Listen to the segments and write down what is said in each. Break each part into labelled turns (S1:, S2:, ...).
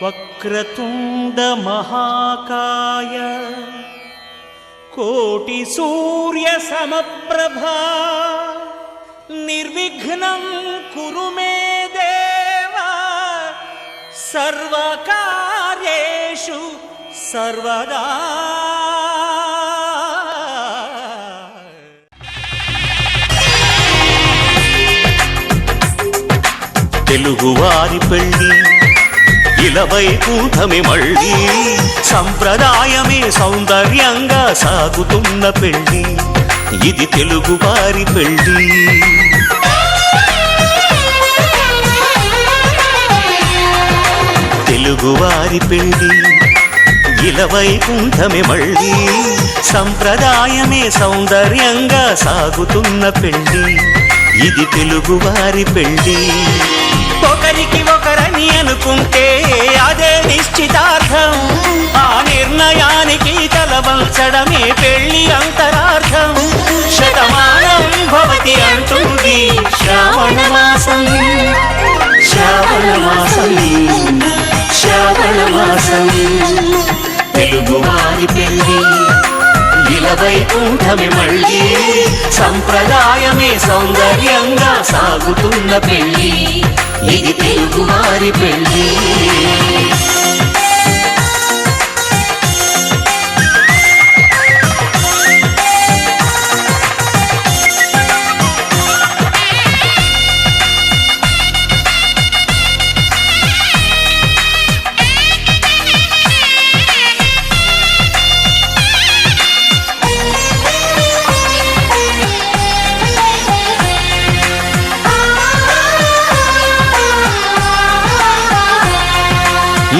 S1: వక్రతుండ మహాకాయ కోటి సూర్య సమప్రభా నిర్విఘ్నం కురు మే దేవ సర్వకార్యేషు సర్వదా. తెలుగువారి పెళ్ళి ఇలవైకుంఠమే మళ్ళీ సంప్రదాయమే సౌందర్యంగా సాగుతున్న పెళ్ళి ఇది తెలుగువారి పెళ్ళి. తెలుగువారి పెళ్ళి ఇలవైకుంఠమే మళ్ళీ సంప్రదాయమే సౌందర్యంగా సాగుతున్న పెళ్ళి ఇది తెలుగువారి పెళ్ళి. ఒకరికి ఒకరని అనుకుంటే అదే నిశ్చితార్థం, ఆ నిర్ణయానికి తలవంచడమే పెళ్లి అంతరార్థం. శతమానం భవతి అంటుంది శ్రావణ మాసం, శ్రావణ మాసం, శ్రావణ మాసం. తెలుగువారి పెళ్లి ఇలవైకుంఠమే మళ్ళీ సంప్రదాయమే సౌందర్యంగా సాగుతున్న పెళ్ళి ఇది తెలుగువారి పెళ్ళి.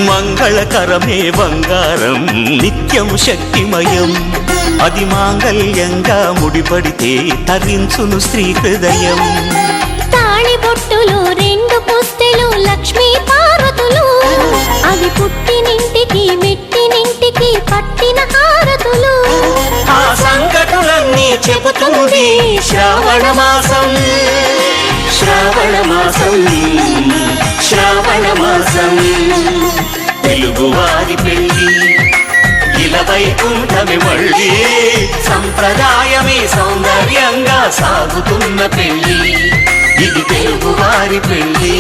S1: మంగళకరమే బంగారం నిత్యం శక్తిమయం, అది మాంగళ్యంగా ముడిపడితే తరించును స్త్రీ హృదయం.
S2: తాళిబొట్టులు రెండు పుస్తెలు లక్ష్మీ పార్వతులు, అవి పుట్టినింటికి మెట్టినింటికి పట్టిన హారతులు.
S1: ఆ సంకటులన్నీ చెబుతుంది శ్రావణ మాసం, శ్రావణ మాసం, శ్రావణ మాసం. తెలుగువారి పెళ్ళి ఇలవైకుంఠమే మళ్ళీ సంప్రదాయమే సౌందర్యంగా సాగుతున్న పెళ్ళి ఇది తెలుగువారి పెళ్ళి.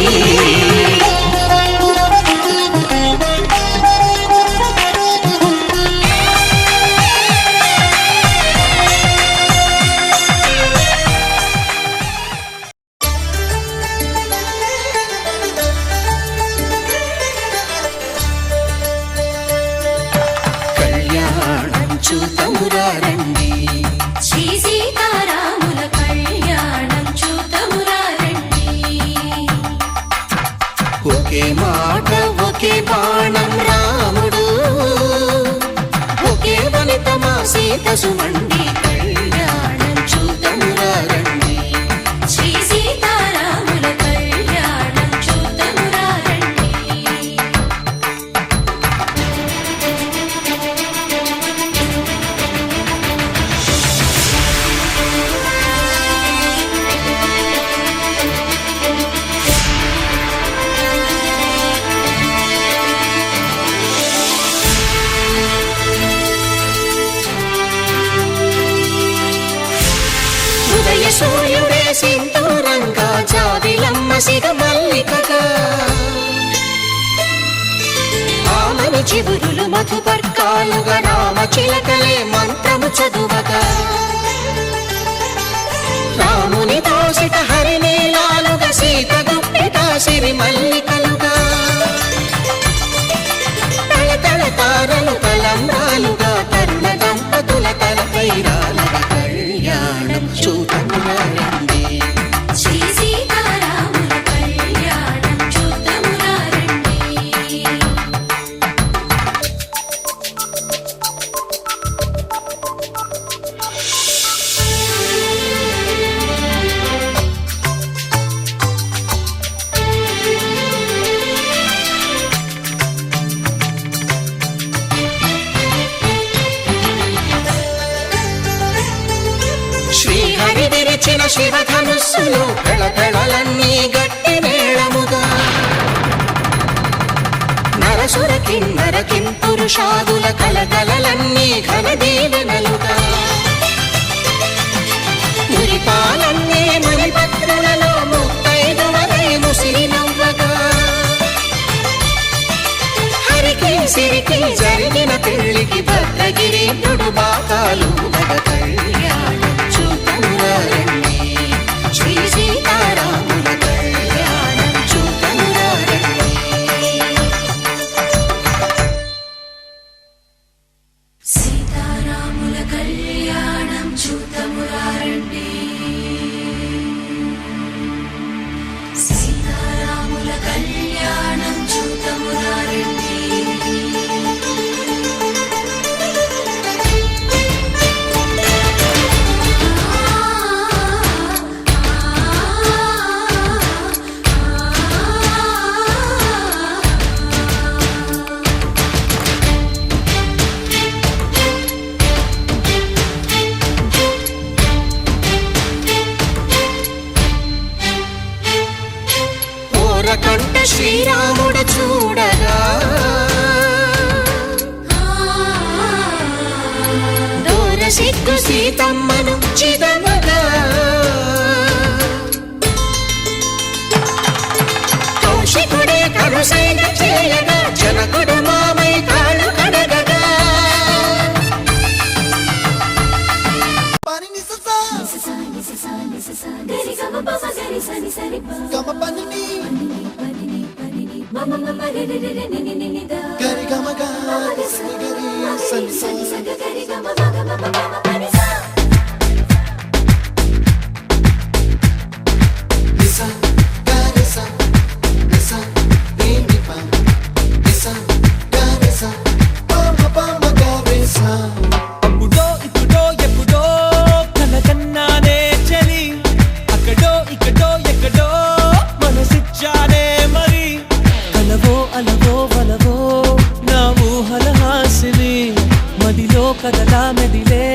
S3: చూతమురారండి శ్రీ సీతారాముల కళ్యాణం చూతమురారండి. ఒకే మాట ఒకే బాణం రాముడు, ఒకే వనిత మా సీత సుమండి కళ్యాణం చూతమురారండి. శ్రీ సీతారాముల కళ్యాణం చూతమురారండి. సూర్యుడే సింధూరంగా జాబిలమ్మ సిగ మల్లికగా, ఆమని చివురులు మధుపర్కాలుగా రామ చిలకలే మంత్రము చదువగా, రాముని దోసిట హరినీలాలుగా సీత గుప్పిట సిరి మల్లికలుగా, తళతళ తారలు తలంబ్రాలుగా తరుణ దంపతుల తలపై రాలగా కళ్యాణం చూతమురారండి. శ్రీ సీతారాముల కళ్యాణం చూతమురారండి. శ్రీహరి విరిచిన శివధనుస్సులు కళకళలన్నీ గట్టి మేళముగా, కిన్నర కింపురుషాదుల కలకలలన్నీ ఘన దీవెనలుగా మురిపాలన్నీ మణిపత్రులలో ముత్తైదువలై ముసిరి నవ్వగా హరికి సిరికి జరిగిన పెళ్లికి భద్రగిరీంద్రుడు బాకాలు గద కళ్యాణం చూతమురారండి శ్రీ సీతారాముల కళ్యాణం చూతమురారండి
S4: సీతారాముల కళ్యాణం చూతమురారండి సీతారాముల కళ్యాణం చూతమురారండి
S3: కంట శ్రీరాముడు చూడగా దూర సిగ్గు సీతమ్మను చిదమగా కౌశికుడే కరుసైన చేయగా జనకుడు మామై కాళ్ళు కడగగా
S5: అప్పుడో ఇప్పుడో ఎప్పుడో కలగన్నానే చలి అక్కడో ఇక్కడో ఎక్కడో మనసిచ్చానే మరి కలవో అలవో వలవో నా ఊహల హాసిని మదిలో కదలా మెదిలే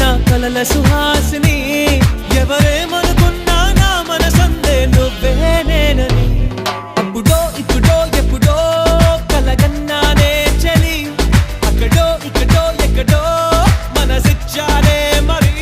S5: నా కలల సుహాసిని ఎవరేమనుకున్నా నా మనసందే నువ్వే నేనని అప్పుడో ఇప్పుడో ఎప్పుడో కలగన్నానే చలి అక్కడో ఇక్కడో ఎక్కడో మనసిచ్చానే మరి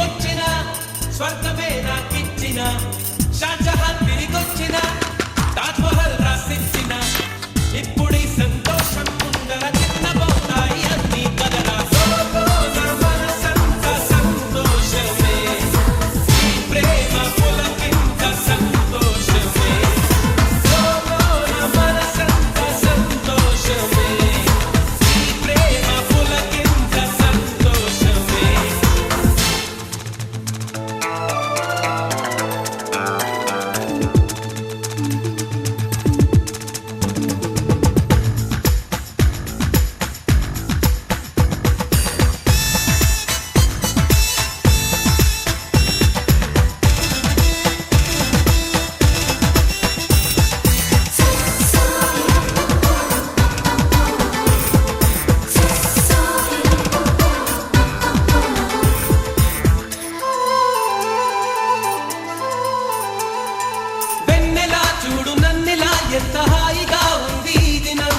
S5: వచ్చిన స్వర్గమే నాకిచ్చిన షాజహాన్ తిరిగొచ్చిన తాజ్ మహల్ రాసిచ్చిన ఇప్పుడీ సంతోషం ముందర చిన్నబోతాయి అన్ని కదరా మనసంత సంతోషమే ఈ ప్రేమ పులకింత సంతోషమే మనసంత సంతోషమే ఈ ప్రేమ పులకింత సంతోషమే వెన్నెలా చూడు నన్నెలా ఎంత హాయిగా ఉంది ఈ దినం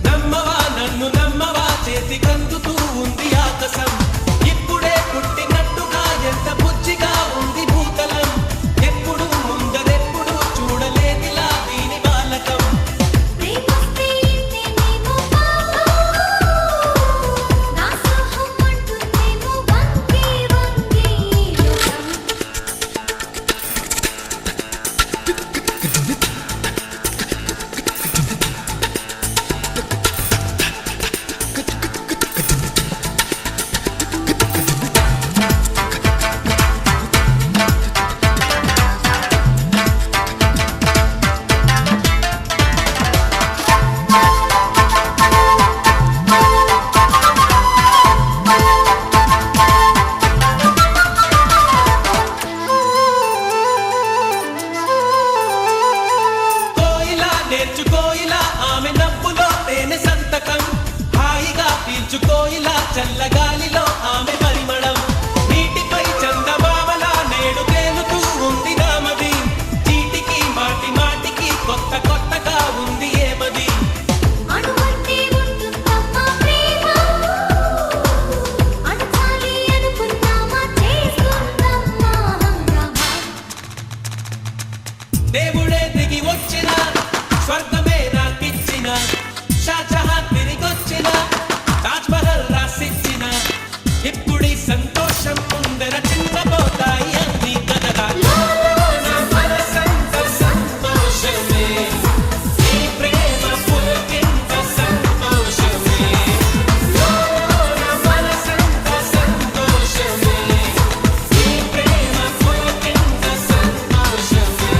S5: నమ్మవా నన్ను నమ్మవా చేతి కందుతూ ఉంది ఆకాశం ఇప్పుడే పుట్టినట్టుగా ఎంత బుజ్జిగా ఉంది భూతలం ఎప్పుడు ముందరెప్పుడు చూడలేదిలా దీని బాలకం
S2: ప్రేమస్తే ఇంతేనేమో బాబా నా సోహం అంటుందేమో వంగి వంగి
S5: కోయిలా నేర్చుకోయిలా ఆమె నవ్వులో తేనె సంతకం హాయిగా పీల్చుకోయిలా చల్లగాలిలో ఆమె పరిమళం నీటిపై చందమామలా నేడు తేలుతూ ఉంది నామది చీటికి మాటి మాటికి కొత్త కొత్తగా ఉంది ఏమది
S2: అణువంటే ఉంటుందమ్మా ప్రేమ అణచాలి అనుకున్నామా చేసుకుందమ్మా హంగామా
S5: దేవుడే దిగి వచ్చిన స్వర్గమే నాకిచ్చిన షాజహాన్ తిరిగొచ్చిన తాజ్ మహల్ రాసిచ్చిన ఇప్పుడీ సంతోషం ముందర చిన్నబోతాయి అన్ని కదరా మనసంత సంతోషమే ఈ ప్రేమ పులకింత సంతోషమే మనసంత సంతోషమే ఈ ప్రేమ పులకింత సంతోషమే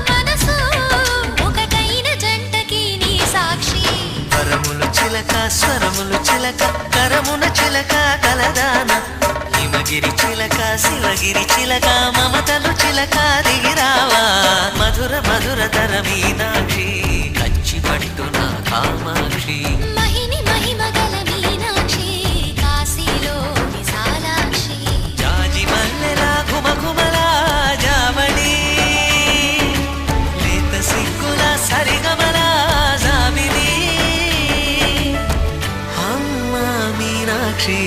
S2: మనసు ఒకటైన జంటకి నీ సాక్షి
S6: పరములు చిలక స్వరములు చిలక కరమున చిలక కలదాన హిమగిరి చిలక శివగిరి చిలక మమతలు చిలక దిగిరావా మధుర మధుర తర మీనాక్షి కంచి పట్టున కామాక్షి
S2: మహిని మహిమగల మీనాక్షి కాశీలో విశాలాక్షి
S6: జాజి మల్లెలా ఘుమఘుమలా జావళి లేత సిగ్గుల సరిగమలా జాబిలి అమ్మ మీనాక్షి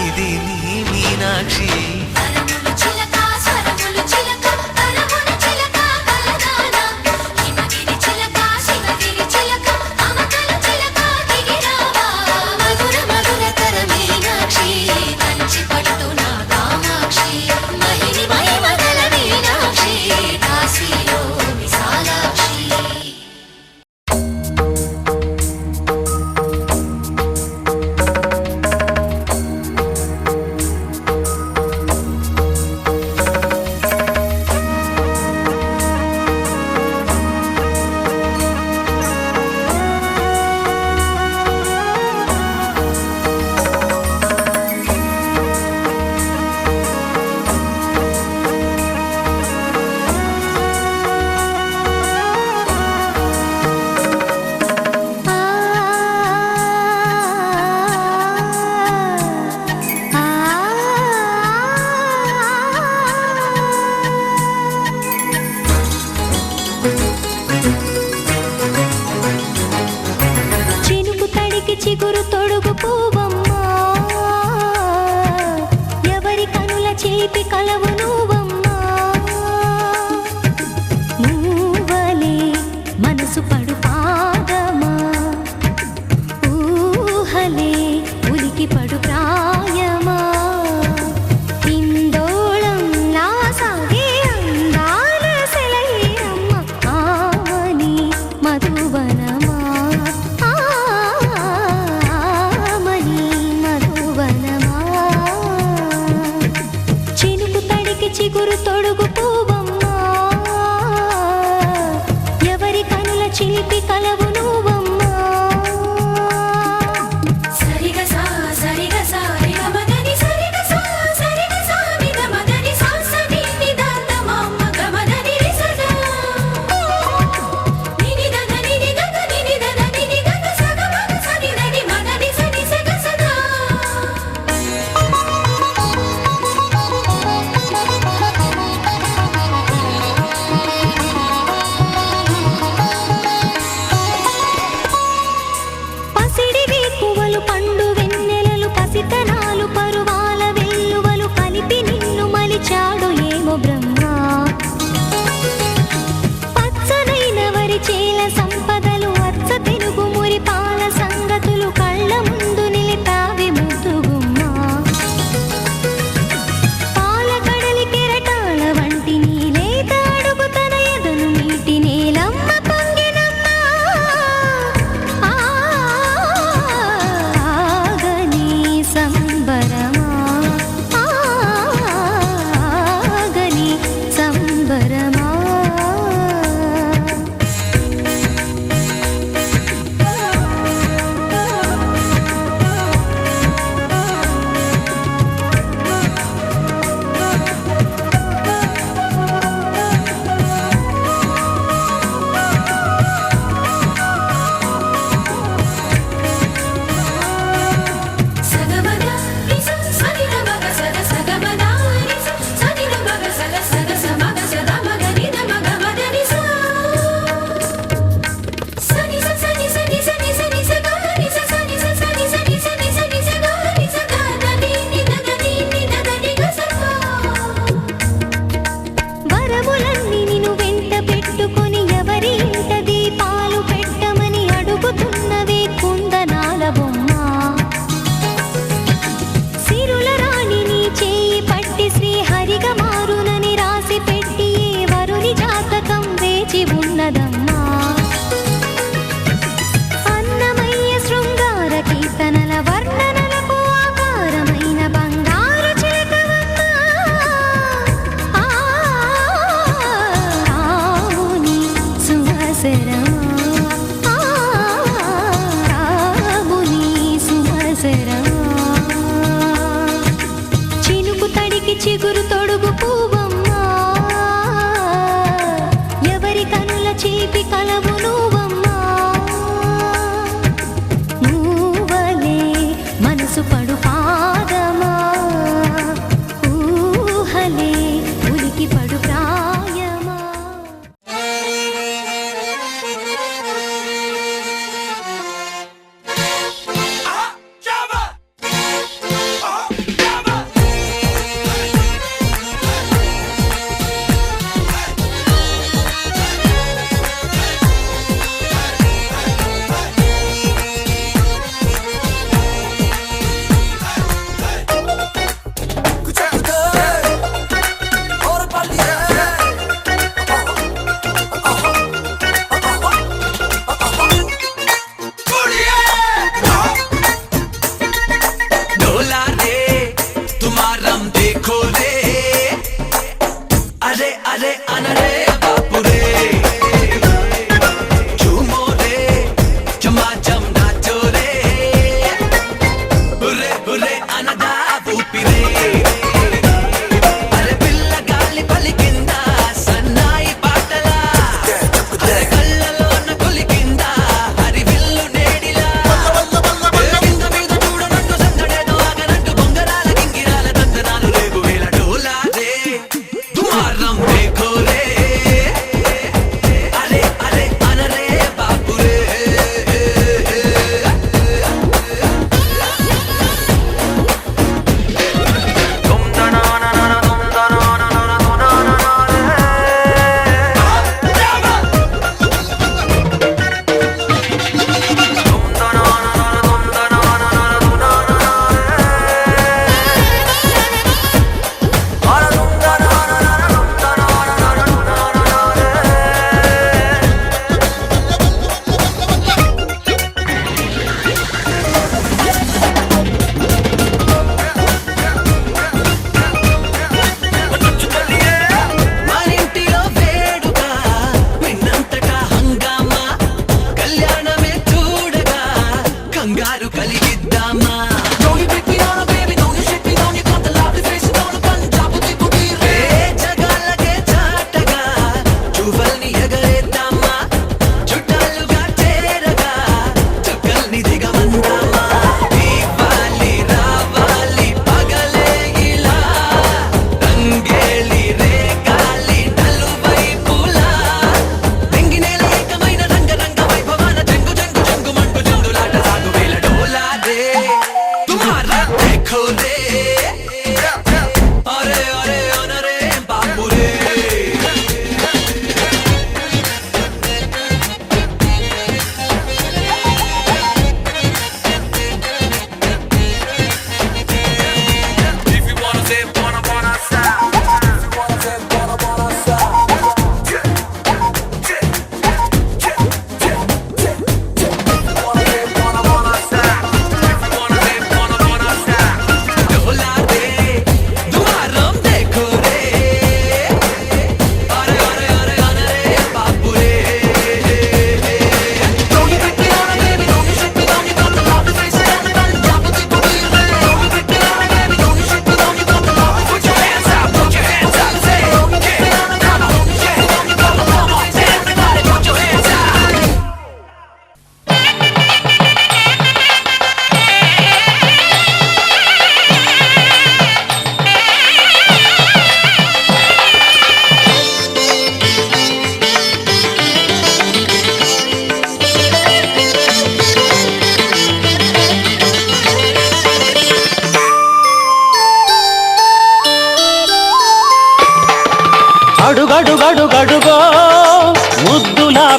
S6: ఇది నీ మీనాక్షి
S2: పరములు చిలక స్వరములు చిలక కరమున చిలక కలదాన హిమగిరి చిగురు తొడుగు పువ్వమ్మా ఎవరి కనుల చిలిపి కలవు నువ్వమ్మా నువ్వలే మనసు పడు పాదమా ఊహలే ఉలికి పడు ప్రాయమా ఇందోళంలా సాగే అందాల సెలయేరమ్మ ఆమని మధువనమా ఆమని మధువనమా చినుకు తడికి చిగురు తొడుగు పువ్వమ్మా ఎవరి కనుల చిలిపి కలవు నువ్వమ్మా
S4: సరిగ సా సరిగ సా రిగ మదని సరిగ సా సరిగ సా నిద మదని సా సని నిదాత మమ్మ గమదని రిసదా నిని దద నిని దద నిని దద నిని దద సగ మగ సని దని మదని సని సగ సదా
S2: పసిడి వేకువలు పండు వెన్నెలలు పసితనాలు పరువాల వెల్లువలు కలిపి నిన్ను మలిచాడు ఏమో బ్రహ్మ పచ్చనైన వరి చేల సంపదలు అచ్చ తెలుగు మురి పాల సంగతులు కళ్ళ ముందు నిలిపావి ముద్దుగుమ్మ పాల కడలి కెరటాల వంటి నీలేత అడుగు తన ఎదను మీటి నేలమ్మ పొంగినమ్మ ఆగని సంబరమా ఆగని సంబరమా
S4: సగమద రిస సని ద మగ సద సగమద రిస సని ద మగ సద సగ సమగ సద మగ ని ద మగ మదని సా సని స సని సని సని సని స గ ని స సని స సని సని సని సని స గ ని స గ ద ని ని ద ద ని ని ద ద ని గ స పా
S2: వరములన్నీ నిన్ను వెంట పెట్టుకొని ఎవరి ఇంట దీపాలు పెట్టమని అడుగుతున్నవే కుందనాల బొమ్మ సిరుల రాణి నీ చేయి పట్టి శ్రీహరిగా మారునని రాసి పెట్టి ఏ వరుని జాతకం వేచి ఉన్నదమ్మా అన్నమయ్య శృంగార కీర్తనల వర్ణనలకు ఆకారమైన బంగారు చిలకవమ్మా రాముని సుమసరమా రాముని సుమసరమా చినుకు తడికి చిగురు తొడుగు పువ్వమ్మా ఎవరి కనుల చిలిపి కలవు నువ్వమ్మా నువ్వలే మనసు పడు పాదమా ఊహలే ఉలికి పడు ప్రాయమా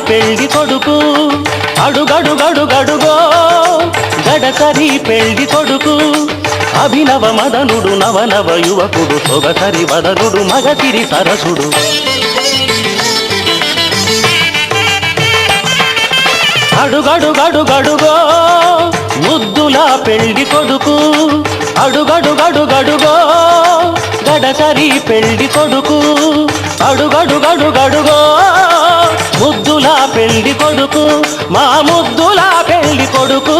S7: పెళ్లి కొడుకు అడుగడుగడుగడుగో గడసరి పెళ్లి కొడుకు అభినవ మదనుడు నవనవ యువకుడు సొగసరి వదనుడు మగసిరి సరసుడు అడుగడుగడుగడుగో ముద్దుల పెళ్లి కొడుకు అడుగడుగడుగడుగో గడసరి పెళ్లి కొడుకు అడుగడుగడుగడుగో ముద్దుల పెళ్లి కొడుకు మా ముద్దుల పెళ్లి కొడుకు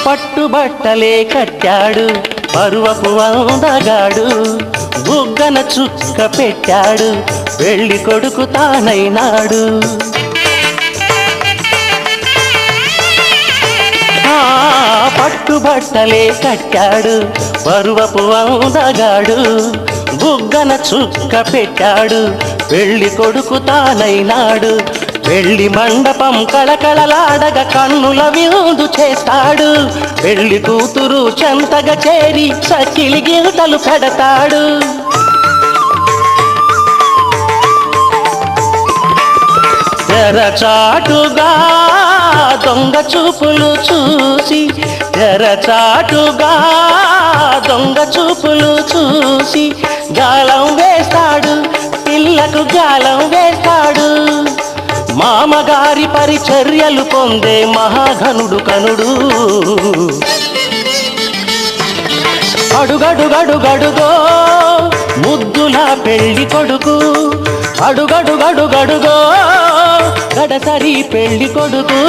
S7: పట్టుబట్టలే కట్టాడు పరువపు అందగాడు బుగ్గన చుక్క పెట్టాడు పెళ్లి కొడుకు తానైనాడు పట్టుబట్టలే కట్టాడు పరువపు అందగాడు బుగ్గన చుక్క పెట్టాడు పెళ్లి కొడుకు తానైనాడు పెళ్లి మండపం కళకళలాడగ కన్నుల విందు చేస్తాడు పెళ్లి కూతురు చెంతగా చేరి సకిలి గిల్తలు పెడతాడు తెరచాటుగా దొంగ చూపులు చూసి తెరచాటుగా దొంగ చూపులు చూసి గాలం వేస్తాడు పిల్లకు గాలం వేస్తాడు మామగారి పరిచర్యలు పొందే మహాఘనుడు కనుడు అడుగడుగడుగడుగో ముద్దుల పెళ్లి కొడుకు అడుగడుగడుగడుగో గడసరి పెళ్లి కొడుకు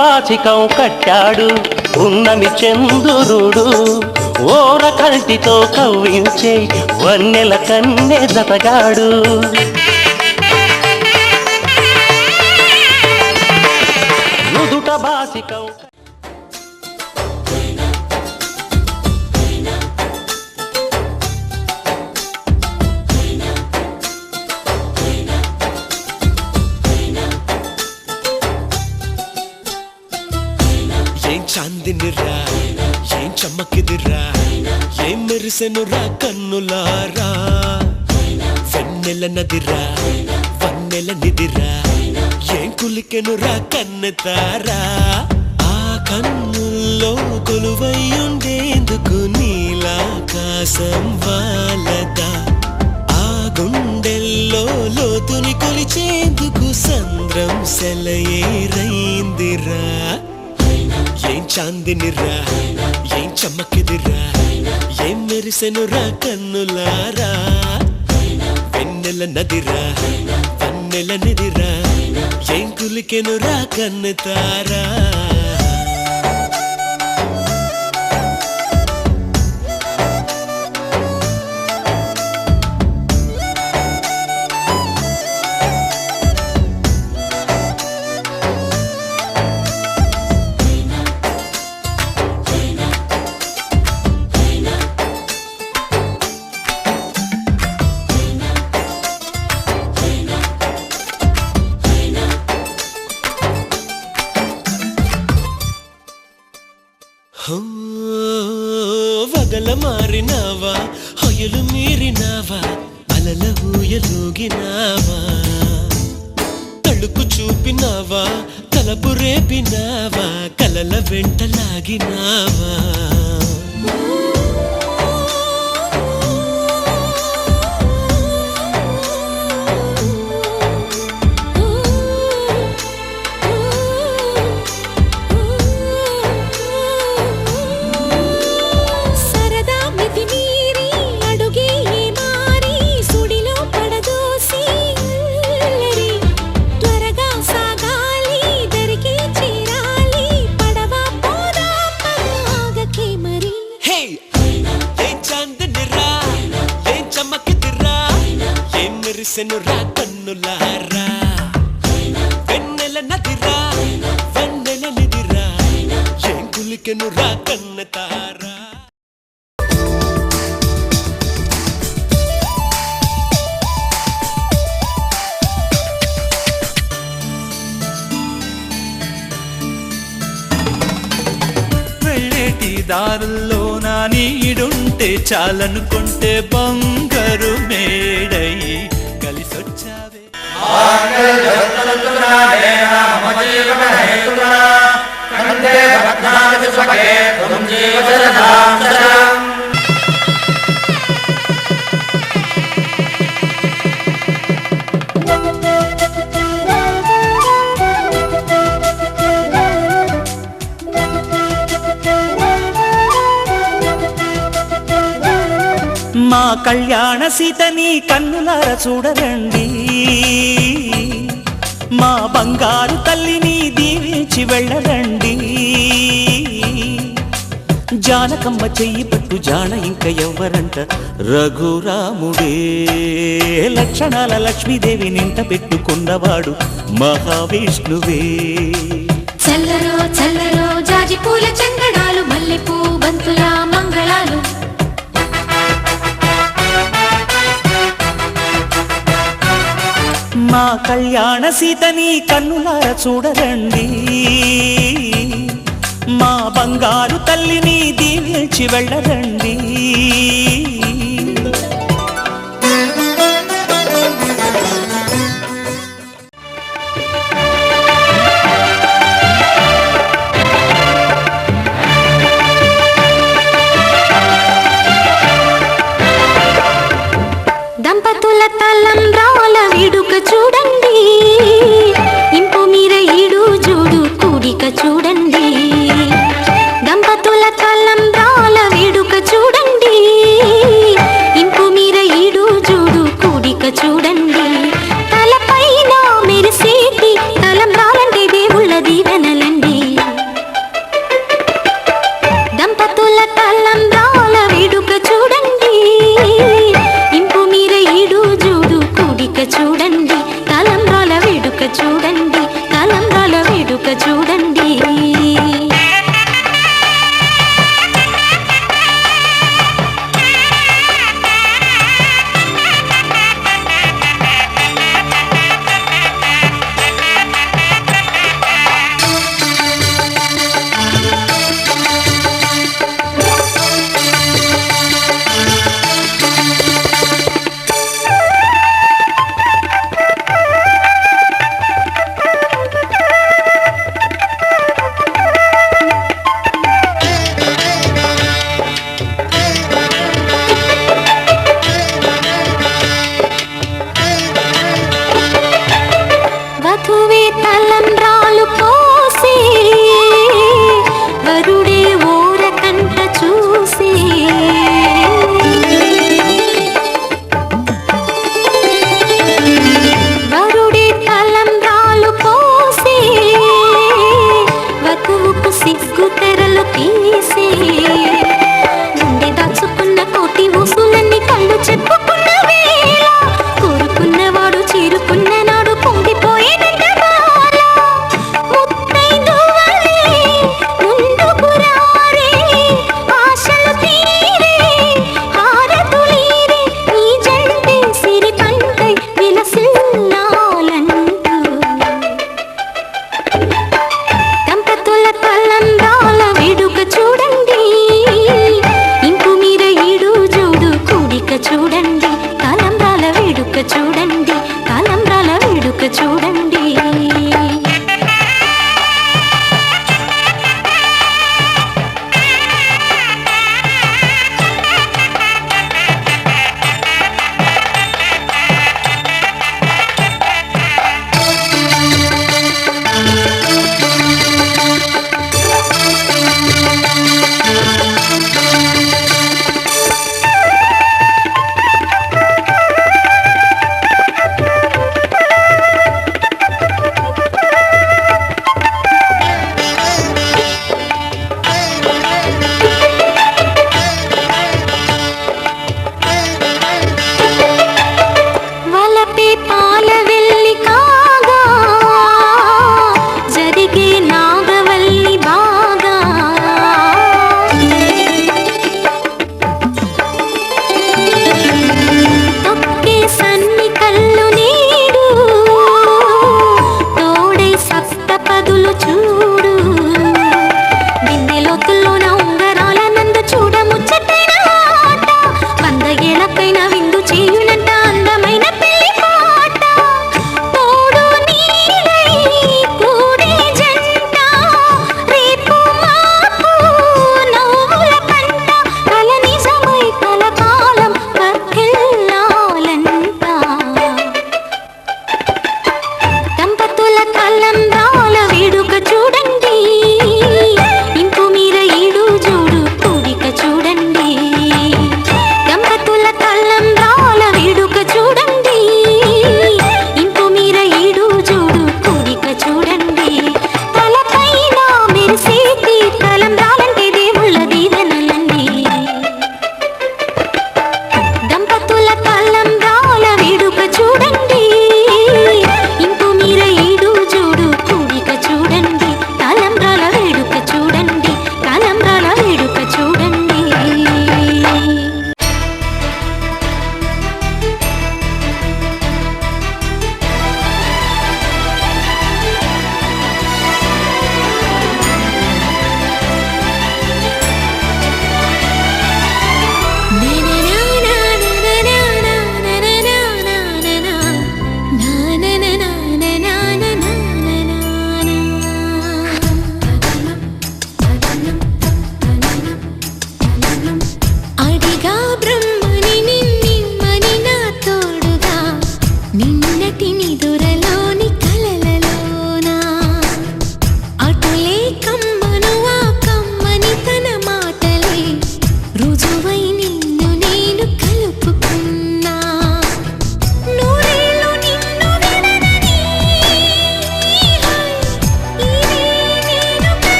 S7: బాచికం కట్టాడు ఉన్నమి చందురుడు ఓర కంటితో కవ్వించే వన్నెల కన్నె జతగాడు నుదుట బాచికం
S5: చాందినిరా ఏం చమ్మకిదిరా ఏం మెరిసెనురా కన్నులారా వెన్నెల నదిరా వన్నెల నిదిరా ఏం కులికెనురా కన్నెతారా ఆ కన్నుల్లో కొలువై ఉండేందుకు నీలాకాశం వాలదా ఆ గుండెల్లో లోతుని కొలిచేందుకు సంద్రం సెలయేరైందిరా ఏం చాందినిరా ఏం చమ్మకిదిరా ఏం మెరిసెనురా కన్నులారా వెన్నెల నదిరా వన్నెల నిదిరా ఏం కులికెనురా కన్నెతారా వగల మారినావా హొయలు మీరినావా అలల ఊయలూగినావా తళుకు చూపినావా తలపు రేపినావా కలల వెంట లాగినావా మెరిసెనురా కన్నులారా వెన్నెల నదిరా వెన్నెల నిదిరా ఏం కులికెనురా కన్నతారా
S8: వెళ్ళేటి దారుల్లో నా నీడుంటే చాలనుకుంటే బంగారు మేడయి కలిసొచ్చావే
S7: మా కళ్యాణ సీతని కన్నులార చూడరండి మా బంగారు తల్లిని దీవించి వెళ్ళరండి జానకమ్మ చెయ్యి పట్టు జాన ఇంక ఎవ్వరంట రఘురాముడే లక్షణాల లక్ష్మీదేవి నింట పెట్టుకున్నవాడు మహావిష్ణువే
S4: చల్లరో చల్లరో జాజి పూల చందనాలు మల్లెపూ బంతుల మంగళాలు
S7: మా కళ్యాణ సీతని కన్నులార చూడరండి మా బంగారు తల్లిని దీవించి వెళ్ళరండి
S2: దంపతుల తలంబ్రాల వేడుక చూడండి ఇంపు మీర ఈడు జోడు కూడిక చూడండి దంపతుల తలంబ్రాల వేడుక చూడండి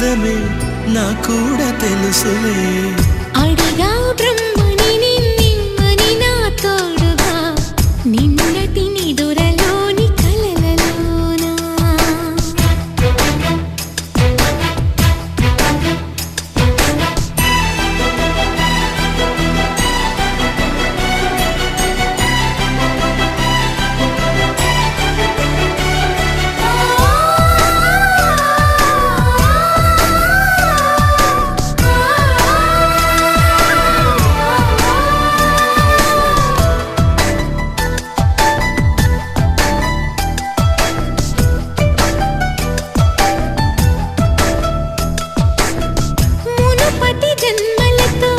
S8: నిజమే నా కూడా తెలుసులే
S2: అడిగా బ్రహ్మని నిన్నని నా తోడుగా నిన్నటి నిదురలోని కలలలోనా మునుపటి జన్మలతో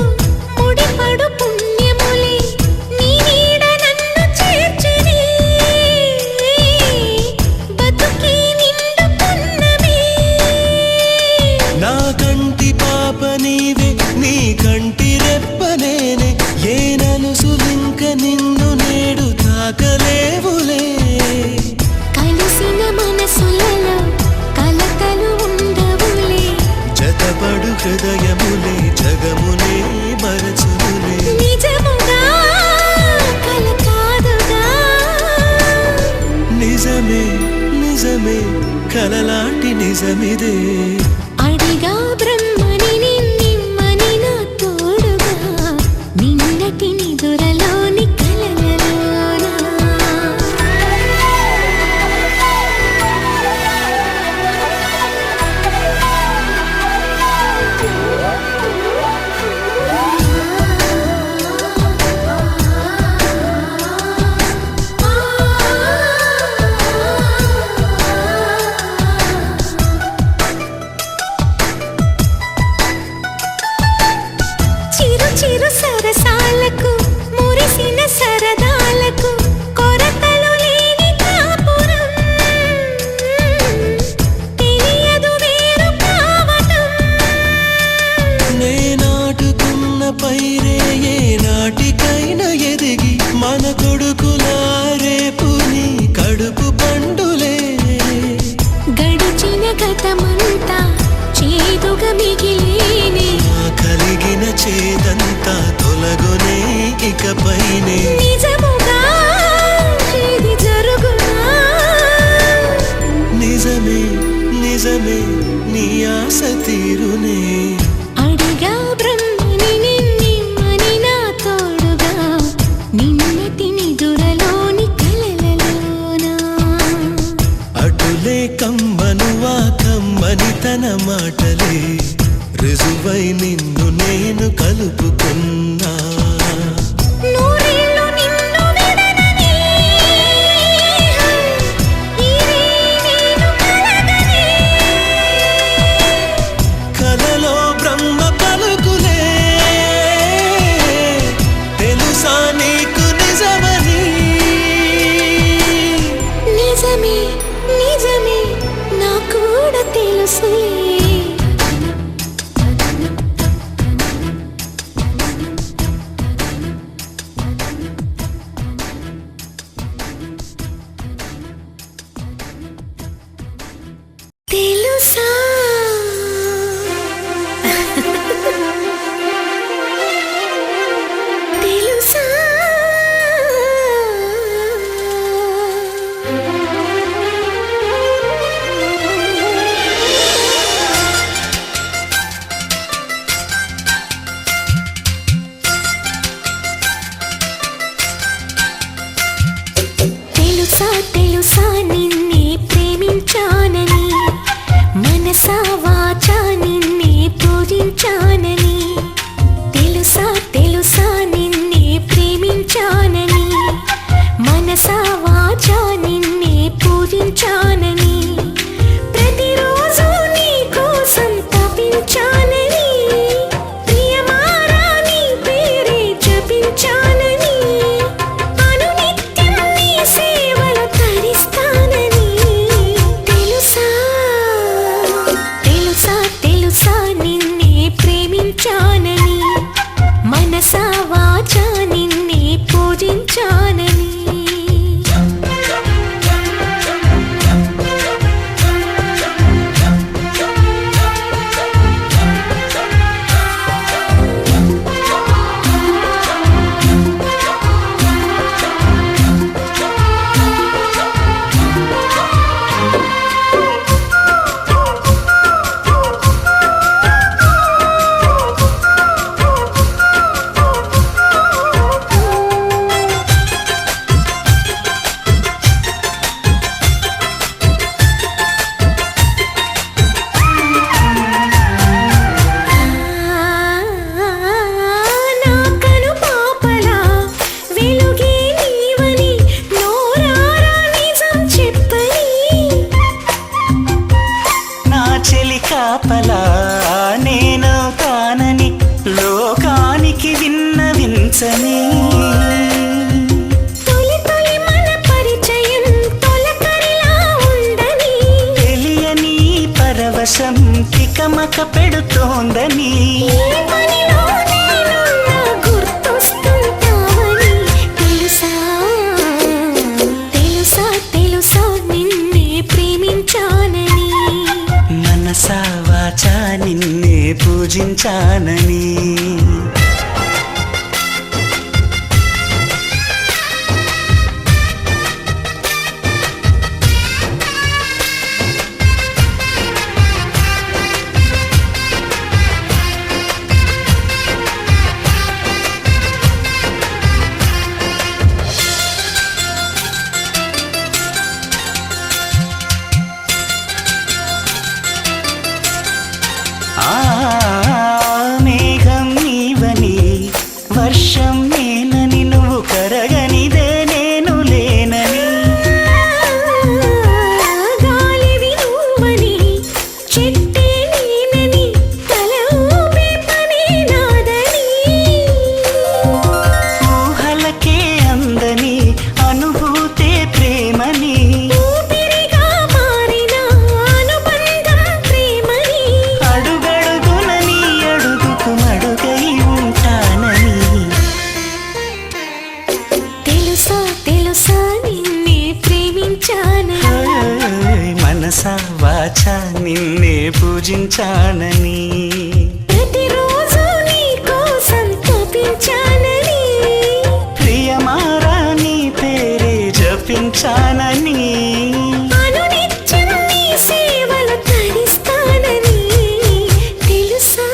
S2: ముడిపడు పుణ్యములే నీ నీడ నన్ను చేర్చిని బతుకి నిండు పున్నమే
S8: నా కంటి పాప నీవే నీ కంటి రెప్ప నేనే ఏ నలుసులింక నిన్ను నేడు తాకలేవులే
S2: కలిసిన మనసులలో కలతలు ఉండవులే
S8: జతపడు హృదయములే జగమునే మరచునులే
S2: నిజముగా కల కాదుగా
S8: నిజమే నిజమే కలలాంటి నిజమిదే
S2: అడిగా బ్రహ్మని నిన్నని నా తోడుగా నిన్నటి నిదురలోని కలలలోనా చిరు చిరు సరసాలకు మురిసిన సరదాలకు కొరతలు లేని కాపురం తెలియదు వేరు కావటం
S8: నే నాటుకున్న పైరే ఏ నాటికైనా ఎదిగి మన కొడుకులా రేపు నీ కడుపు పండులే
S2: గడిచిన గతమంతా చేదుగా మిగిలేనే
S8: నా కలిగిన చేదంతా తొలగునే ఇకపైనే
S2: నిజముగా ఇది జరుగునా
S8: నిజమే నిజమే నీ ఆశ తీరునే
S2: అడిగా బ్రహ్మని నిన్నని నా తోడుగా నిన్నటి నిదురలోని కలలలోనా
S8: అటులే కమ్మనువా కమ్మని తన మాటలే రుజువై నిన్ను నేను కలుపుకున్నా
S2: నూరేళ్ళు నిన్ను విడనని ఇదే నేను కలగని
S8: కలలో బ్రహ్మ పలుకులే తెలుసా నీకు నిజమని
S2: నిజమే నిజమే నా కూడా తెలుసులే తెలుసా తెలుసా తెలుసా తెలుసా నిన్నే ప్రేమించానని మనసా వాచా నిన్నే పూజించానని తెలుసా తెలుసా నిన్నే ప్రేమించానని మనసా వాచా నిన్నే పూజించానని ప్రతిరోజు నీ కోసం తపించానని ప్రియమారా నీ పేరే జపించానని అనునిత్యం నీ సేవలు తరిస్తానని తెలుసా తెలుసా తెలుసా నిన్నే ప్రేమించానని మనసా వాచా నిన్నే పూజించానని
S7: పూజించానని. మేఘం నీవని వర్షం నేనని నువ్వు కరగనిదే నేను లేనని.
S2: గాలివి నువ్వని చెట్టే నేనని తల ఊపే పని నాదని.
S7: ఊహలకే అందని అనుభూతే ప్రేమని.
S2: ఊపిరిగా మారిన అనుబంధం ప్రేమని.
S7: అడుగడుగున నీ అడుగుకు మడుగై ఉంటానని.
S2: తెలుసా తెలుసా నిన్నే ప్రేమించానని.
S7: మనసా వాచా నిన్నే పూజించానని.
S2: ప్రతిరోజు నీ కోసం తపించానని.
S7: ప్రియమారా నీ పేరే జపించానని.
S2: అనునిత్యం నీ సేవలు తరిస్తానని. తెలుసా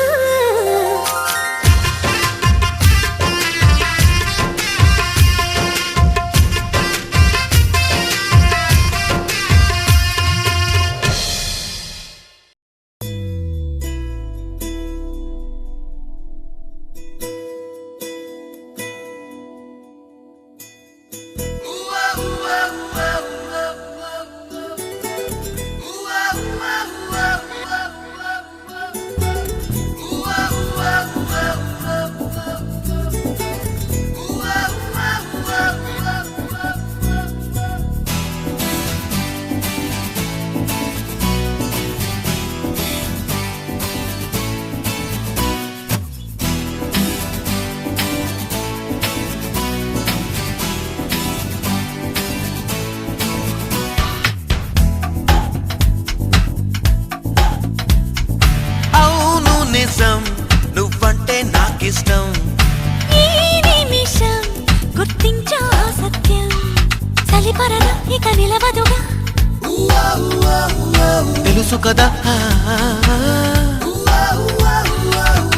S6: అవును నిజం నువ్వంటే నాకిష్టం.
S2: ఈ నిమిషం గుర్తించా సత్యం. చలిపరద ఇక నిలవదుగా.
S6: తెలుసు కదా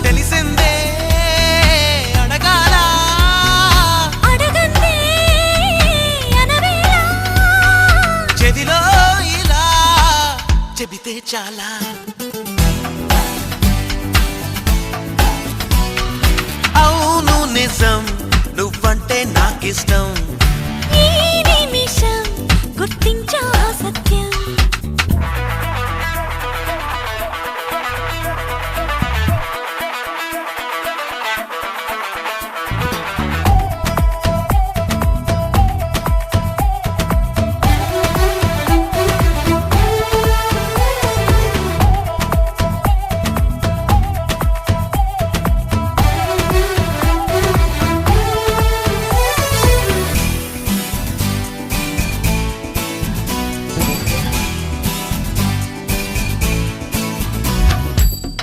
S6: తెలిసిందే అడగాల.
S2: అడగందే అనవేళ.
S6: చెదిలో ఇలా చెబితే చాలా. అవును నిజం నువ్వంటే నాకిష్టం.
S2: ఈ నిమిషం గుర్తించా సత్యం.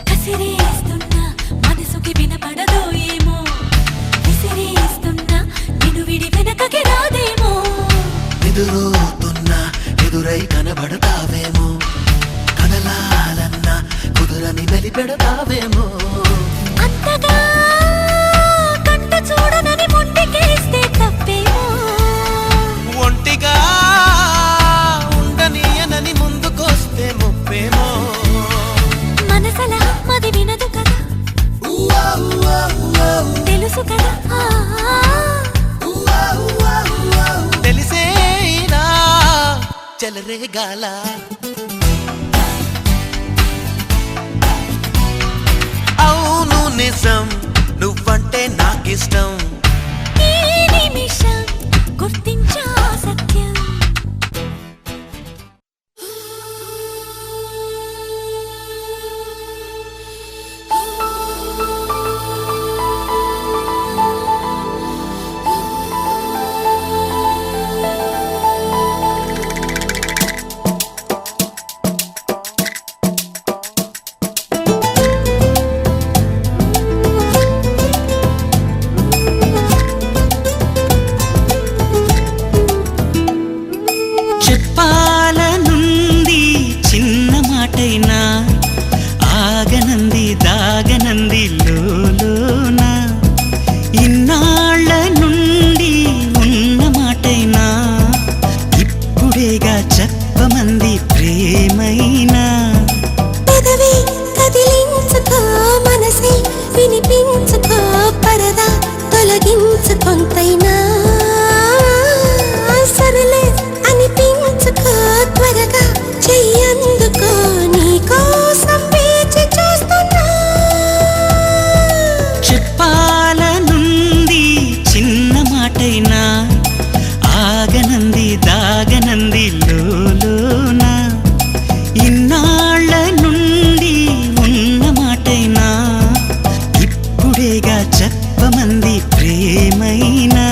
S2: కసిరేస్తున్నా మనసుకి వినపడదో ఏమో. విసిరేస్తున్నా నిన్ను విడి వెనకకి రాదేమో.
S6: ఎదురుతున్నా ఎదురై కనబడతావేమో. కదలాలన్నా కుదురని మెలిపెడతావేమో.
S2: అంతగా కంట చూడనని మొండికేస్తే తప్పేమో.
S6: ఒంటిగా ఉండనీయనని ముందుకొస్తే ముప్పేమో.
S2: మనసల మది వినదు కదా. తెలుసు కదా
S6: తెలిసేనా చెలరేగాల. అవును నిజం నువ్వంటే నాకిష్టం.
S2: ఈ నిమిషం గుర్తించా సత్యం.
S3: మనసు కొంతైనా సరలే అనిపించుకో త్వరగా చెయ్యందుకో నీకోసం వేచి చూస్తున్నా
S7: చెప్పాలనుంది చిన్న మాటైనా ఆగనంది దాగనంది లోలోన ఇన్నాళ్ళ నుండి ఉన్న మాటైనా ఇప్పుడేగా చెప్పమంది ప్రేమైనా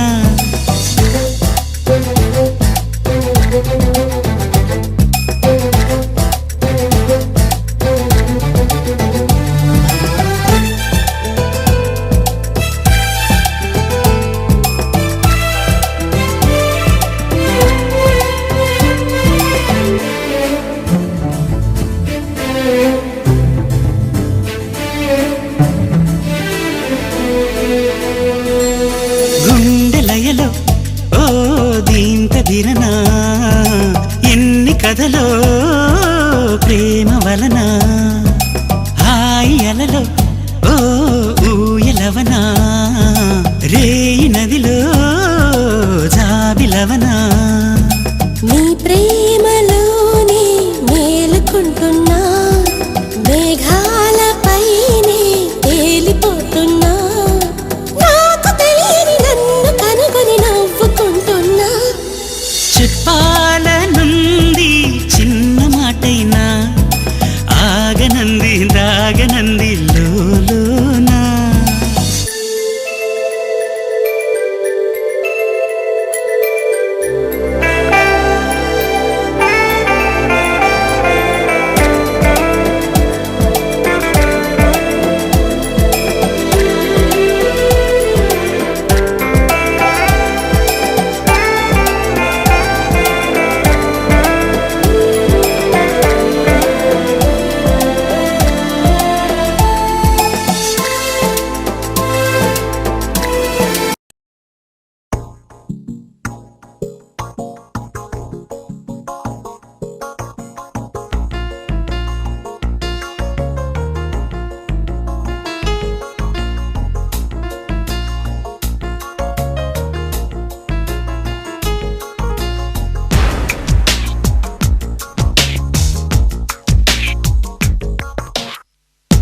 S7: గుండెలయలో ఓ దీంత దిరనా ఎన్ని కథలో ప్రేమ వలన హాయి అలలో ఓ ఊయలవనా రేయి నదిలో జాబిలవనా
S3: నీ ప్రేమలోనే మేలుకుంటున్నా మేఘాలపైనే తేలిపోతున్నా నాకు తెలియని నన్ను కనుగొని నవ్వుకుంటున్నా
S7: చెప్పాలనుంది చిన్న మాటైనా ఆగనంది దాగనంది లోలోనా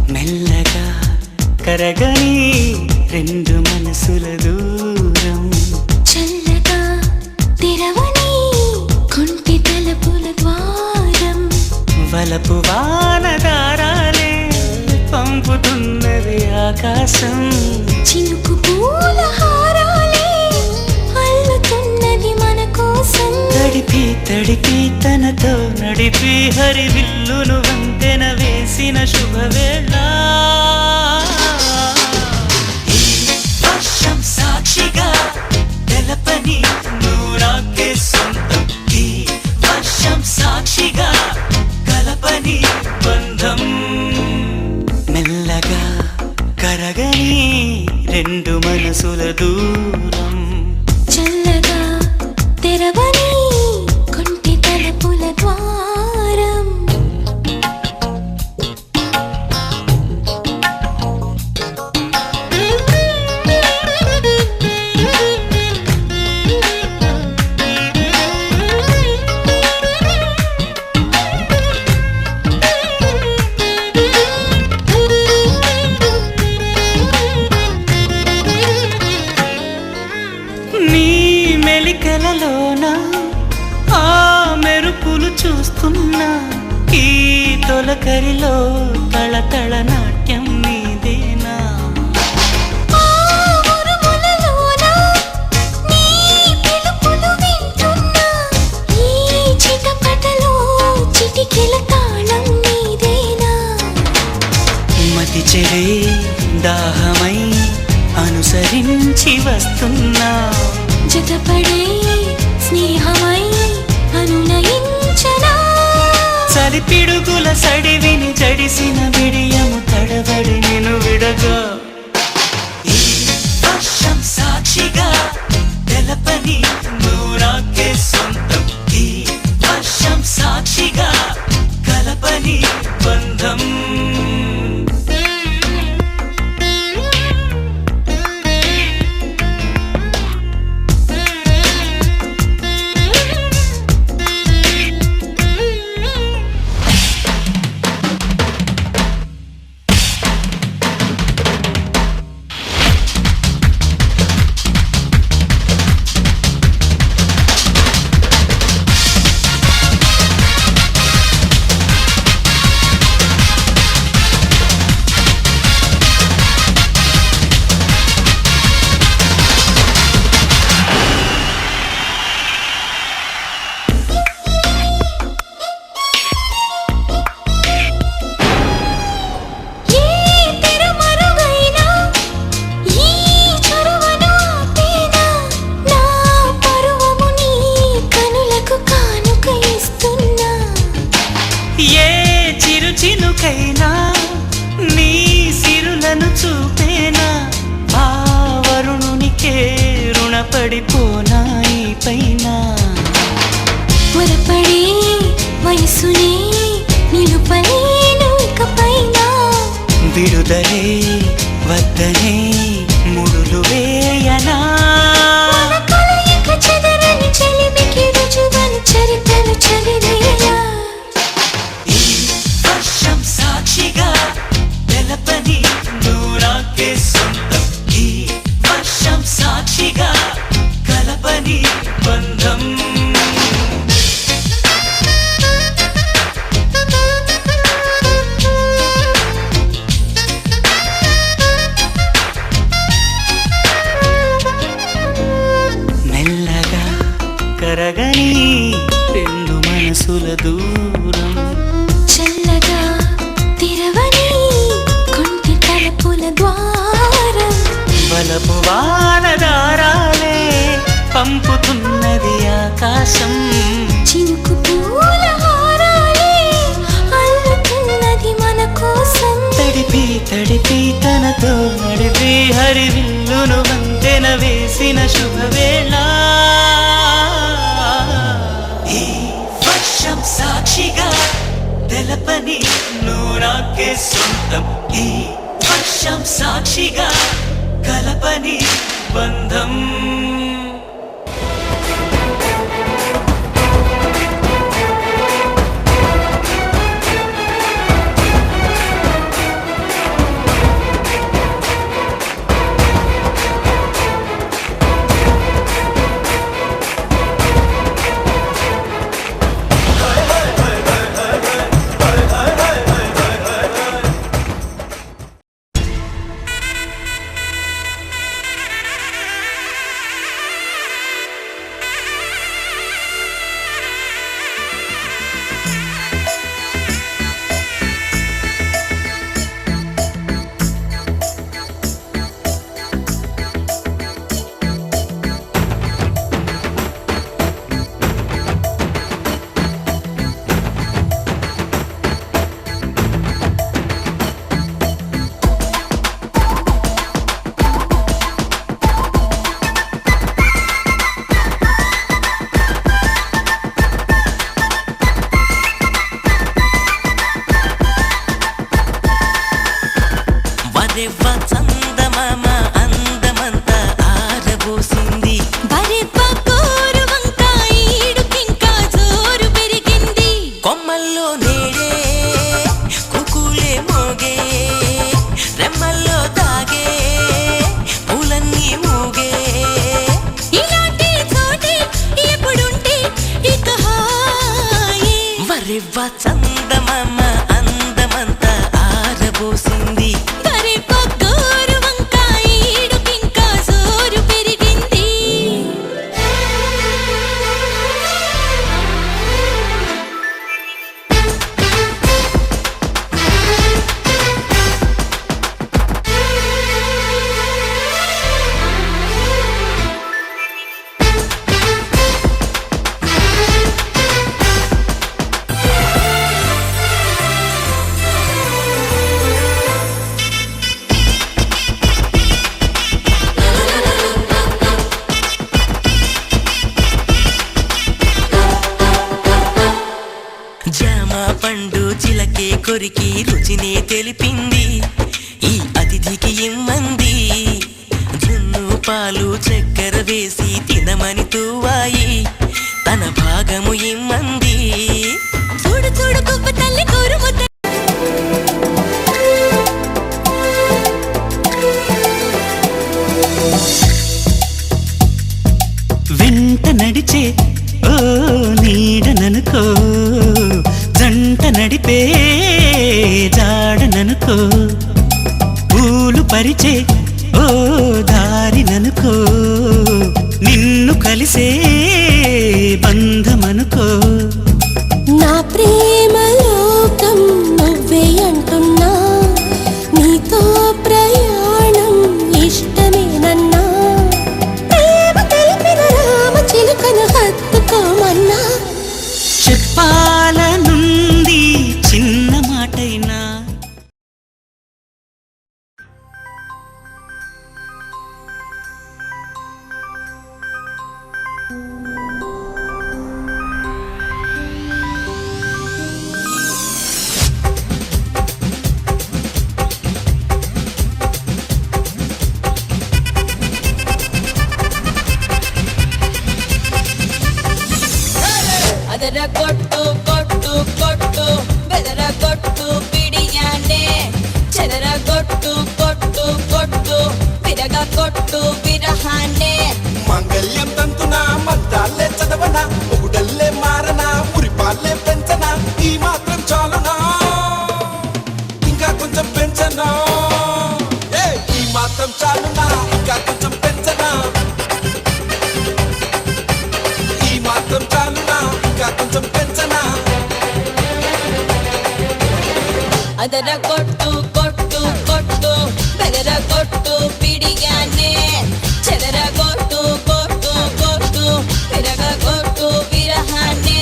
S7: మెల్లగా కరగని రెండు మనసుల దూరం
S2: చల్లగా తెరవని కుంటి తలుపుల ద్వారం
S7: వలపు వానదారాలే పంపుతున్నది ఆకాశం
S2: చినుకు పూల హారాలే అల్లుతున్నది మన కోసం
S7: తడిపి తడిపి తనతో నడిపి హరివిల్లును వంతెన వేసిన శుభవేళ ఈ వర్షం సాక్షిగా తెలపని నూరాకే సొంతం ఈ వర్షం సాక్షిగా కలపని బంధం మెల్లగా కరగని రెండు మనసుల దూరం
S2: చల్లగా తెరవని కుంటి తలుపుల ద్వారం
S7: నీ మెలికలలోన ఆ మెరుపులు చూస్తున్నా ఈ తొలకరిలో తళతళ నాట్యం నీదేనా
S2: ఆ ఉరుములలోన నీ పిలుపులు వింటున్నా ఈ చిటపటలో చిటికెల తాళం నీదేనా
S7: మతి చెడే దాహమై అనుసరించి వస్తున్నా
S2: జతపడే స్నేహమై అనునయించనా
S7: చలిపిడుగుల సడివిని జడిసిన విడియము తడబడి నేను విడగా ఈ వర్షం సాక్షిగా తెలపని నూరాకే సొంతం ఈ వర్షం సాక్షిగా కలపని బంధం పడిపోనాయి పైన
S2: త్వరపడే వయసునే నిలుపలేను ఇకపైన
S7: విడుదలే వద్దనే ముడులు వేయనా
S2: మన కలయిక చెదరని చెలిమికి రుజువని చరితలు చదివేలా
S7: ఈ వర్షం సాక్షిగా తెలపని నూరాకే సొంతం ఈ వర్షం సాక్షిగా కలపని బంధం మెల్లగా కరగని రెండు మనసుల దూరం
S2: చల్లగా తెరవని కొంటి తలుపుల ద్వారం
S7: బలపు వానదారాలే పంపుతున్నది ఆకాశం
S2: చినుకు పూల హారాలే అల్లుతున్నది మన కోసం
S7: తడిపి తడిపి తనతో నడిపి హరివిల్లును వంతెన వేసిన శుభవేళ ఈ వర్షం సాక్షిగా తెలపని నూరాకే సొంతం ఈ వర్షం సాక్షిగా కలపని బంధం చందమామ అందమంతా ఆరబోసింది
S2: బరెప్ప కోరు వంకాయ ఈడుకింకా జోరు పెరిగింది
S7: కొమ్మల్లో నేడే కుకులే మోగే రెమ్మల్లో దాగే పూలన్నీ మూగే
S2: ఇలాంటి చోటే ఎప్పుడుంటే ఇక హాయే
S7: వరివ్వ చందమామ అందమంతా ఆరబోసింది
S2: బరెప్ప కోరు వంకాయ ఈడుకింకా జోరు పెరిగింది
S7: జామ పండు చిలకే కొరికి రుచినే తెలిపింది ఈ అతిథికి ఇమ్మంది జున్ను పాలు చక్కెర వేసి తినమని తూవాయి తన భాగము ఇమ్మంది
S2: చూడు చూడు గొప్ప తల్లి కోరు ముద్ద
S7: వెంట నడిచే ఓ నీడననుకో జంట నడిపే జాడననుకో పూలు పరిచే ఓ దారిననుకో నిన్ను కలిసే బంధమనుకో
S3: నా ప్రేమ లోకం నువ్వే అంటున్నా నీతో ప్రయాణం ఇష్టమేనన్నా ప్రేమ తెలిపిన రామ చిలుకను హత్తుకోమన్నా
S7: చెప్పాలనుంది చిన్న మాటైనా
S3: ಅದರ ಕೊಟ್ಟು ಕೊಟ್ಟು ಕೊಟ್ಟು ಬೆದರ ಕೊಟ್ಟು ಬಿಡಿಯಾನೆ ಚದರ ಕೊಟ್ಟು ಕೊಟ್ಟು ಕೊಟ್ಟು ವಿರಗ ಕೊಟ್ಟು ವಿರಹಾನೆ
S8: మాంగళ్యం తంతున మంత్రాలే చదవన ఒకడల్లే మారన పురిపాలే పెంచన ఈ మాత్రం చాలునా ఇంకా కొంచెం పెంచనా ఈ మాత్రం చాలునా ఇంకా కొంచెం పెంచనా ఈ మాత్రం చాలునా ఇంకా కొంచెం పెంచనా
S3: ಅದರ ಕೊಟ್ಟು ಕೊಟ್ಟು ಕೊಟ್ಟು ಬೆದರ ಕೊಟ್ಟು ಬಿಡಿಯಾನೆ ಚದರ ಕೊಟ್ಟು ಕೊಟ್ಟು ಕೊಟ್ಟು ವಿರಗ ಕೊಟ್ಟು ವಿರಹಾನೆ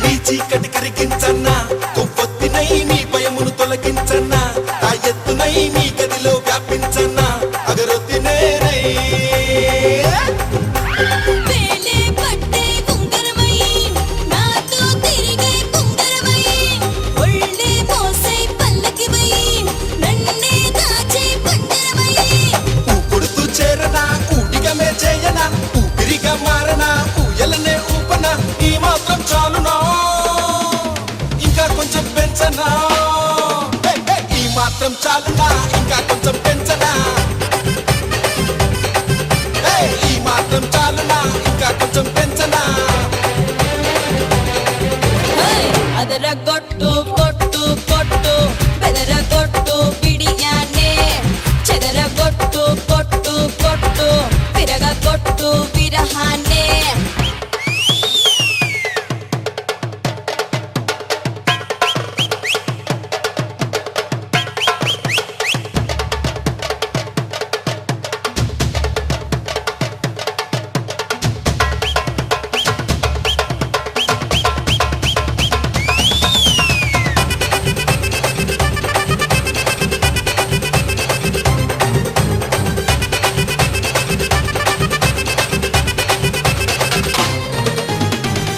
S8: నీ చీకటి కరిగించన్నా కొవ్వొత్తినై నీ భయమును తొలగించన్నా ఆ ఎత్తునై నీ గదిలో వ్యాపించన్నా అగరొత్తినేరై
S3: వేలే పట్టే కుంగరమై నాతో తిరిగే కుంగరమై ఒళ్ళే మోసై పల్లకివై నన్నే దాచే పండరమై
S8: ఊపుడుతూ చేరనా ఊటిగమే చేయనా ఊపిరిగా మారనా ఊయలనే ఊపనా ఈ మాత్రం చాలునా ఇంకా కొంచెం పెంచనా ఈ మాత్రం చాలునా ఇంకా కొంచెం పెంచనా ఈ మాత్రం చాలునా ఇంకా కొంచెం పెంచనా
S3: ಅದರ ಕೊಟ್ಟು ಕೊಟ್ಟು ಕೊಟ್ಟು ಬೆದರ ಕೊಟ್ಟು ಬಿಡಿಯಾನೆ ಚದರ ಕೊಟ್ಟು ಕೊಟ್ಟು ಕೊಟ್ಟು ವಿರಗ ಕೊಟ್ಟು ವಿರಹಾನೆ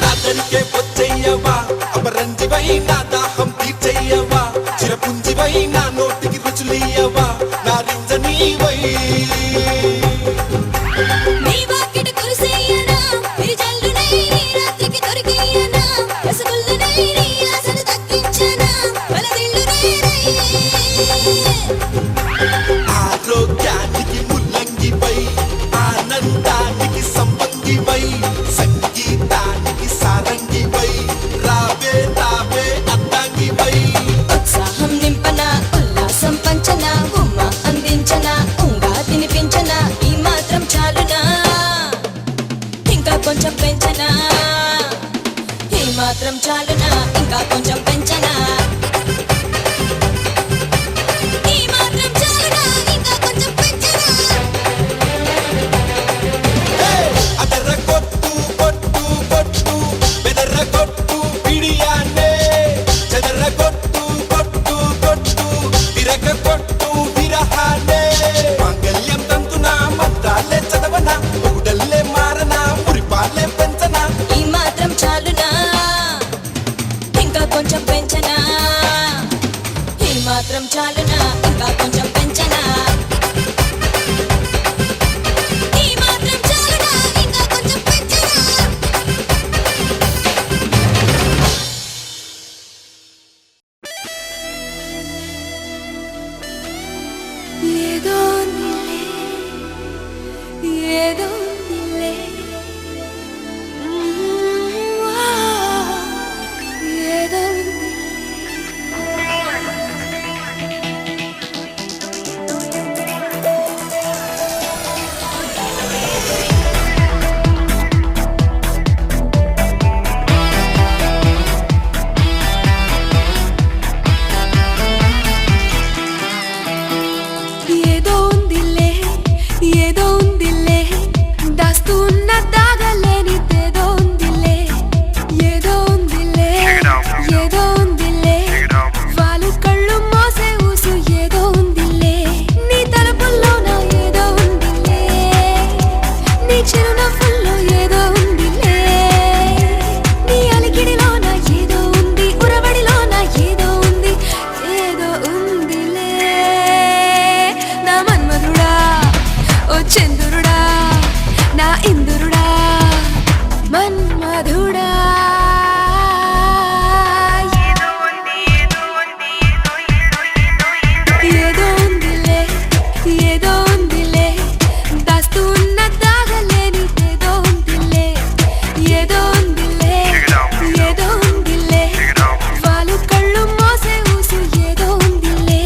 S8: నాదరికే వచ్చేయవా అపరంజివై నా దాహం తీర్చేయవా చిరపుంజివై నా నోటికి రుచులియవా నా రింజనీవై
S3: నీ వాకిట కురిసేయనా విరిజల్లునై నీ రాత్రికి దొరికేయనా రసగుల్లనై నీ ఆశను తగ్గించనా బలదిల్లునై
S8: ఆరోగ్యానికి ముల్లంగివై ఆనందానికి సంబంధివై సంగీతానికి సారంగివై రావే రావే అద్దంగివై
S3: ఉత్సాహం నింపన ఉల్లాసం పంచన ఉమ్మ అందించన ఉంగా తినిపించన ఈ మాత్రం చాలునా ఇంకా కొంచెం పెంచనా ఈ మాత్రం చాలునా ఇంకా కొంచెం పెంచనా ఈ మాత్రం చాలునా ఇంకా కొంచెం పెంచనా
S8: అదర కొట్టు కొట్టు కొట్టు బెదర కొట్టు పిడియానే చెదర కొట్టు కొట్టు కొట్టు విరగ కొట్టు విరహానే మాంగళ్యం తంతున మంత్రాలే చదవన ఒకడల్లే మారనా పురిపాలే పెంచనా
S3: ఈ మాత్రం చాలునా ఇంకా కొంచెం
S4: మన్మధుడా ఏదో ఉందిలే ఏదో ఉందిలే దాస్తూ ఉన్న దాగలేని ఏదో ఉందిలే ఏదో ఉందిలే ఏదో ఉందిలే వాళ్ళు కళ్ళు మోసే ఊసు ఏదో ఉందిలే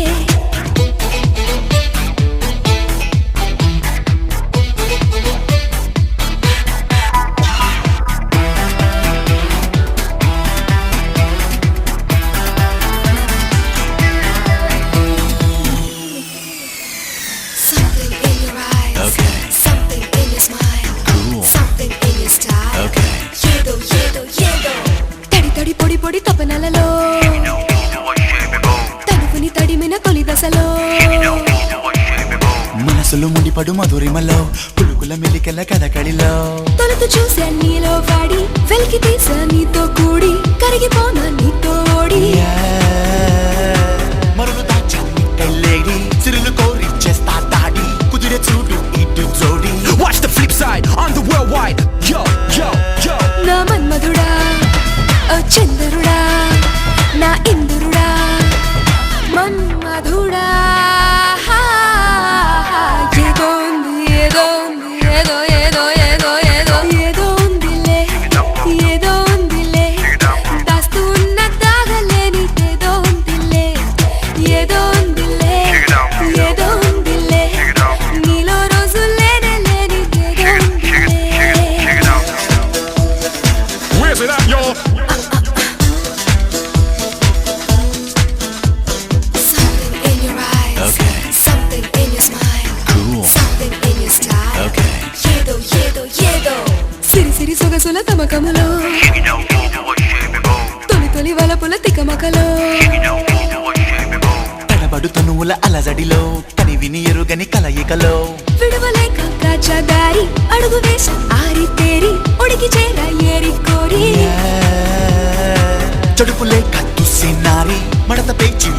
S4: Something in your eyes,
S6: Okay.
S4: something in your smile,
S6: Cool.
S4: something in your style.
S6: Okay.
S4: ఏదో ఏదో ఏదో తడి తడి పొడి పొడి తపనలలో తలుపుని తడిమిన తొలి దశలో
S6: మనసులో ముడిపడు మధురిమలో పులుకుల మెలికల కదకళిలో
S4: తొలుతు చూసా నీలో వాడి వెలికి తీసా నీతో కూడి కరిగిపోనా నీతో ఓడి
S6: మరులు దాచాన్ని కళ్ళేడి సిరులు కోరి చేస్తా దాడి కుదిరే చూడు ఇటు జోడి
S8: Watch the flip side on the worldwide. Yo, yo, yo.
S4: నా మన్మధుడా ఓ చంద్రుడా నా ఇంద్రుడా మన్మధుడా ఏదో ఉంది ఏదో ఉంది ఏదో ఏదో ఏదో ఏదో ఏదో ఉందిలే ఏదో ఉందిలే దాస్తూ ఉన్న దాగలేని ఏదో ఉందిలే ఏదో ఉందిలే ఏదో ఉందిలే నీలో రోజు లేనే లేని ఏదో ఉందిలే
S8: Where's it at, y'all?
S4: Something in your eyes,
S6: Okay.
S4: something in your smile,
S6: Cool.
S4: something in your style.
S6: Okay.
S4: ఏదో ఏదో ఏదో సిరి సిరి సొగసుల తమకములో తొలి తొలి వలపుల తికమకలో
S6: తడబడు తనువుల అలజడిలో కని విని ఎరుగని కలయికలో
S4: విడవలేక కాచదారి అడుగు వేస ఆరి తేరి ఉడికి చేర ఏరి కోరి
S6: చడుపులే కత్తుసి నారి మడత పేచి